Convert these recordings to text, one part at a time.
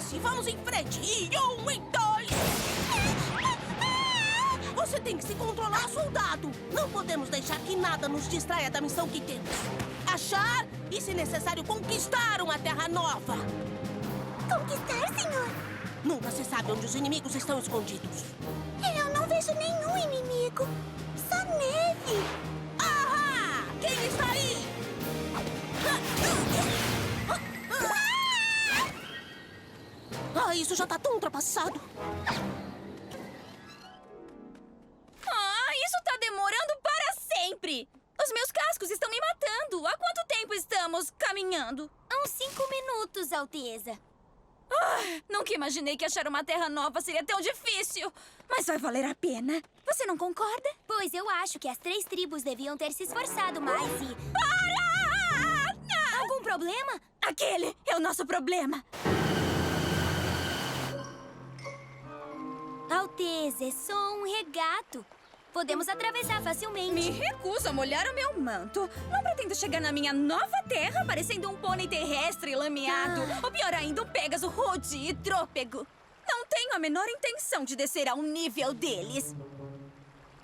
Prepare-se, vamos em frente. E 1 e 2. Você tem que se controlar, soldado. Não podemos deixar que nada nos distraia da missão que temos. Achar e, se necessário, conquistar uma terra nova. Conquistar, senhor? Nunca se sabe onde os inimigos estão escondidos. Eu não vejo nenhum inimigo. Só neve. Ahá! Quem está aí? Ah, isso já tá tão ultrapassado. Isso tá demorando para sempre! Os meus cascos estão me matando! Há quanto tempo estamos caminhando? Há uns 5 minutos, Alteza. Nunca imaginei que achar uma terra nova seria tão difícil! Mas vai valer a pena! Você não concorda? Pois eu acho que as 3 tribos deviam ter se esforçado mais e... Para! Algum problema? Aquele é o nosso problema! Alteza, é só um regato. Podemos atravessar facilmente. Me recuso a molhar o meu manto. Não pretendo chegar na minha nova terra parecendo um pônei terrestre lameado. Ou pior ainda, um Pégaso rude e trôpego. Não tenho a menor intenção de descer ao nível deles.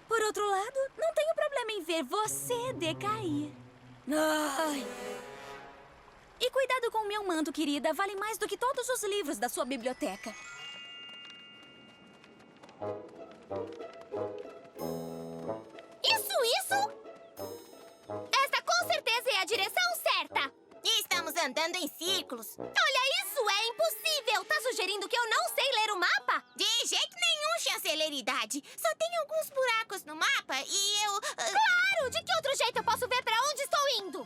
Por outro lado, não tenho problema em ver você decair. Ai. E cuidado com o meu manto, querida. Vale mais do que todos os livros da sua biblioteca. Isso! Esta com certeza é a direção certa. Estamos andando em círculos. Olha, isso é impossível. Tá sugerindo que eu não sei ler o mapa? De jeito nenhum, chanceleridade. Só tem alguns buracos no mapa e eu... Claro! De que outro jeito eu posso ver pra onde estou indo?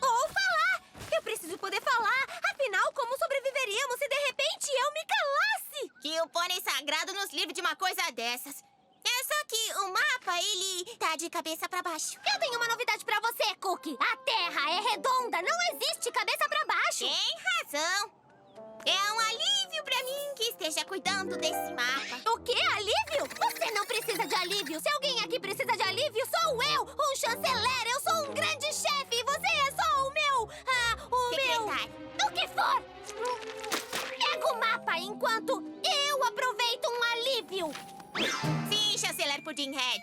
Ou falar! Eu preciso poder falar. Afinal, como sobreviveríamos se de repente eu me calasse? Que o pônei sagrado nos livre de uma coisa dessas. É só que o mapa, ele tá de cabeça pra baixo. Eu tenho uma novidade pra você, Cookie. A Terra é redonda, não existe cabeça pra baixo. Tem razão. É um alívio pra mim que esteja cuidando desse mapa. O quê? Alívio? Você não precisa de alívio. Se alguém aqui precisa de alívio, sou eu, um chanceler. Eu sou um grande chefe e você é só o meu... secretário. O que for. Pega o mapa enquanto eu aproveito um alívio. Sim, chanceler Puddinghead.